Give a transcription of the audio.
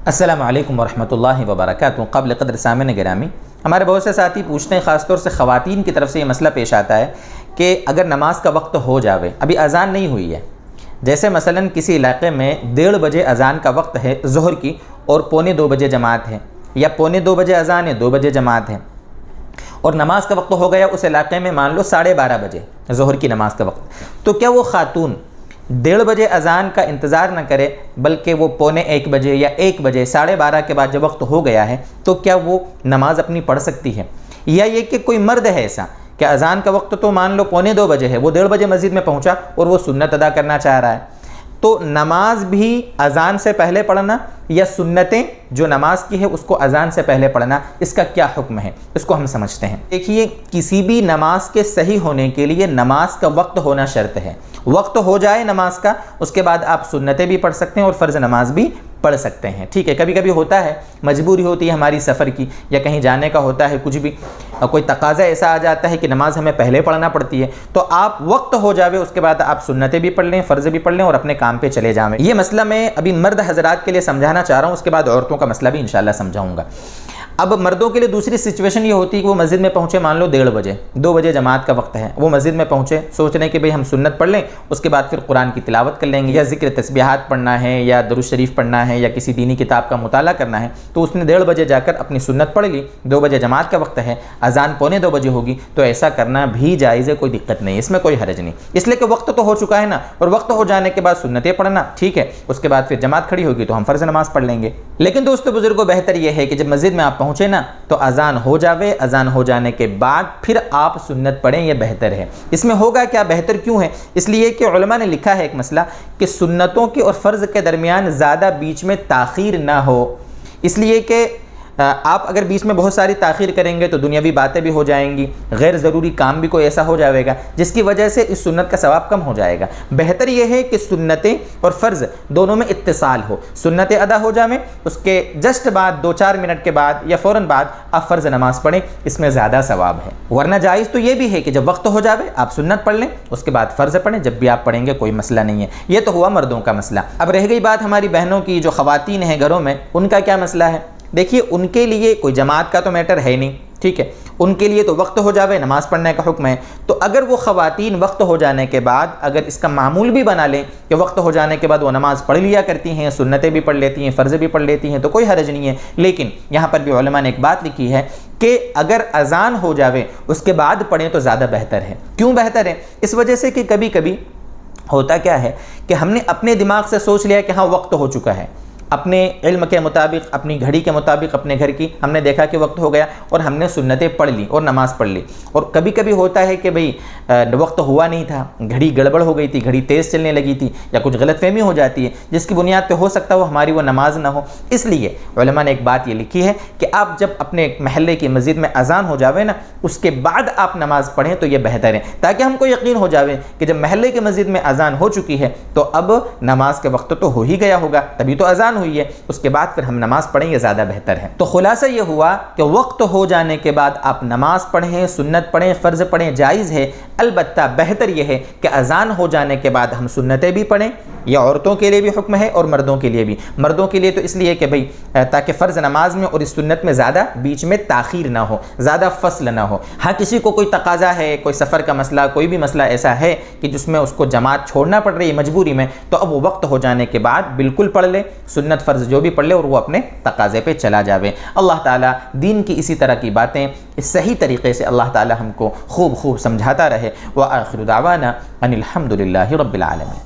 السلام علیکم ورحمۃ اللہ وبرکاتہ۔ قابل قدر سامعین گرامی، ہمارے بہت سے ساتھی پوچھتے ہیں، خاص طور سے خواتین کی طرف سے یہ مسئلہ پیش آتا ہے کہ اگر نماز کا وقت ہو جاوے، ابھی اذان نہیں ہوئی ہے، جیسے مثلا کسی علاقے میں 1:30 بجے اذان کا وقت ہے ظہر کی اور 1:45 بجے جماعت ہے، یا 1:45 بجے اذان ہے 2 بجے جماعت ہے، اور نماز کا وقت ہو گیا اس علاقے میں مان لو 12:30 بجے ظہر کی نماز کا وقت، تو کیا وہ خاتون 1:30 بجے اذان کا انتظار نہ کرے بلکہ وہ 1:45 بجے یا 1 بجے 12:30 کے بعد جب وقت ہو گیا ہے تو کیا وہ نماز اپنی پڑھ سکتی ہے؟ یا یہ کہ کوئی مرد ہے ایسا کہ اذان کا وقت تو مان لو 1:45 بجے ہے، وہ 1:30 بجے مسجد میں پہنچا اور وہ سنت ادا کرنا چاہ رہا ہے، تو نماز بھی اذان سے پہلے پڑھنا یا سنتیں جو نماز کی ہے اس کو اذان سے پہلے پڑھنا، اس کا کیا حکم ہے، اس کو ہم سمجھتے ہیں۔ دیکھیے، کسی بھی نماز کے صحیح ہونے کے لیے نماز کا وقت ہونا شرط ہے۔ وقت ہو جائے نماز کا، اس کے بعد آپ سنتیں بھی پڑھ سکتے ہیں اور فرض نماز بھی پڑھ سکتے ہیں، ٹھیک ہے۔ کبھی کبھی ہوتا ہے، مجبوری ہوتی ہے ہماری سفر کی یا کہیں جانے کا ہوتا ہے، کچھ بھی کوئی تقاضا ایسا آ جاتا ہے کہ نماز ہمیں پہلے پڑھنا پڑتی ہے، تو آپ وقت ہو جاوے اس کے بعد آپ سنتیں بھی پڑھ لیں، فرض بھی پڑھ لیں اور اپنے کام پہ چلے جائیں۔ یہ مسئلہ میں ابھی مرد حضرات کے لیے سمجھانا چاہ رہا ہوں، اس کے بعد عورتوں کا مسئلہ بھی انشاءاللہ سمجھاؤں گا۔ اب مردوں کے لیے دوسری سچویشن یہ ہوتی ہے کہ وہ مسجد میں پہنچے مان لو 1:30 بجے، 2 بجے جماعت کا وقت ہے، وہ مسجد میں پہنچے، سوچ رہے ہیں کہ بھئی ہم سنت پڑھ لیں، اس کے بعد پھر قرآن کی تلاوت کر لیں گے یا ذکر تسبیحات پڑھنا ہے یا درود شریف پڑھنا ہے یا کسی دینی کتاب کا مطالعہ کرنا ہے، تو اس نے 1:30 بجے جا کر اپنی سنت پڑھ لی، 2 بجے جماعت کا وقت ہے، اذان 1:45 بجے ہوگی، تو ایسا کرنا بھی جائز ہے، کوئی دقت نہیں، اس میں کوئی حرج نہیں، اس لیے کہ وقت تو ہو چکا ہے نا، اور وقت ہو جانے کے بعد سنتیں پڑھنا ٹھیک ہے، اس کے بعد پھر جماعت کھڑی ہوگی تو ہم فرض نماز پڑھ لیں گے۔ لیکن دوستو بزرگوں، بہتر یہ ہے کہ جب مسجد میں آپ پہنچے نا تو اذان ہو جاوے، اذان ہو جانے کے بعد پھر آپ سنت پڑھیں، یہ بہتر ہے۔ اس میں ہوگا کیا، بہتر کیوں ہے؟ اس لیے کہ علماء نے لکھا ہے ایک مسئلہ کہ سنتوں کے اور فرض کے درمیان زیادہ بیچ میں تاخیر نہ ہو، اس لیے کہ آپ اگر بیچ میں بہت ساری تاخیر کریں گے تو دنیاوی باتیں بھی ہو جائیں گی، غیر ضروری کام بھی کوئی ایسا ہو جائے گا جس کی وجہ سے اس سنت کا ثواب کم ہو جائے گا۔ بہتر یہ ہے کہ سنتیں اور فرض دونوں میں اتصال ہو، سنتیں ادا ہو جائیں، اس کے جسٹ بعد 2-4 منٹ کے بعد یا فوراً بعد آپ فرض نماز پڑھیں، اس میں زیادہ ثواب ہے۔ ورنہ جائز تو یہ بھی ہے کہ جب وقت ہو جاوے آپ سنت پڑھ لیں، اس کے بعد فرض پڑھیں، جب بھی آپ پڑھیں گے کوئی مسئلہ نہیں ہے۔ یہ تو ہوا مردوں کا مسئلہ۔ اب رہ گئی بات ہماری بہنوں کی، جو خواتین ہیں گھروں میں، ان کا کیا مسئلہ ہے؟ دیکھیے، ان کے لیے کوئی جماعت کا تو میٹر ہے نہیں، ٹھیک ہے، ان کے لیے تو وقت ہو جاوے نماز پڑھنے کا حکم ہے، تو اگر وہ خواتین وقت ہو جانے کے بعد اگر اس کا معمول بھی بنا لیں کہ وقت ہو جانے کے بعد وہ نماز پڑھ لیا کرتی ہیں، سنتیں بھی پڑھ لیتی ہیں، فرض بھی پڑھ لیتی ہیں، تو کوئی حرج نہیں ہے۔ لیکن یہاں پر بھی علماء نے ایک بات لکھی ہے کہ اگر اذان ہو جاوے اس کے بعد پڑھیں تو زیادہ بہتر ہے۔ کیوں بہتر ہے؟ اس وجہ سے کہ کبھی کبھی ہوتا کیا ہے کہ ہم نے اپنے دماغ سے سوچ لیا کہ ہاں وقت ہو چکا ہے، اپنے علم کے مطابق، اپنی گھڑی کے مطابق، اپنے گھر کی ہم نے دیکھا کہ وقت ہو گیا اور ہم نے سنتیں پڑھ لی اور نماز پڑھ لی، اور کبھی کبھی ہوتا ہے کہ بھئی وقت ہوا نہیں تھا، گھڑی گڑبڑ ہو گئی تھی، گھڑی تیز چلنے لگی تھی یا کچھ غلط فہمی ہو جاتی ہے جس کی بنیاد پہ ہو سکتا ہے وہ ہماری وہ نماز نہ ہو۔ اس لیے علماء نے ایک بات یہ لکھی ہے کہ آپ جب اپنے محلے کی مسجد میں اذان ہو جاوے نا، اس کے بعد آپ نماز پڑھیں تو یہ بہتر ہے، تاکہ ہم کو یقین ہو جاوے کہ جب محلے کی مسجد میں اذان ہو چکی ہے تو اب نماز کے وقت تو ہو ہی گیا ہوگا، تبھی تو اذان ہوئی ہے، اس کے بعد پھر ہم نماز پڑھیں، یہ زیادہ بہتر ہے۔ تو خلاصہ یہ ہوا کہ وقت ہو جانے کے بعد آپ نماز پڑھیں، سنت پڑھیں، فرض پڑھیں، جائز ہے، البتہ بہتر یہ ہے کہ اذان ہو جانے کے بعد ہم سنتیں بھی پڑھیں، یہ عورتوں کے لیے بھی حکم ہے اور مردوں کے لیے بھی۔ مردوں کے لیے تو اس لیے کہ بھئی تاکہ فرض نماز میں اور اس سنت میں زیادہ بیچ میں تاخیر نہ ہو، زیادہ فصل نہ ہو۔ ہاں کسی کو کوئی تقاضا ہے، کوئی سفر کا مسئلہ، کوئی بھی مسئلہ ایسا ہے کہ جس میں اس کو جماعت چھوڑنا پڑ رہی ہے مجبوری میں، تو اب وہ وقت ہو جانے کے بعد بالکل پڑھ لے، سنت فرض جو بھی پڑھ لے اور وہ اپنے تقاضے پہ چلا جاوے۔ اللہ تعالیٰ دین کی اسی طرح کی باتیں اس صحیح طریقے سے اللہ تعالیٰ ہم کو خوب سمجھاتا رہے۔ وآخر دعوانا ان الحمد للہ رب العالمین۔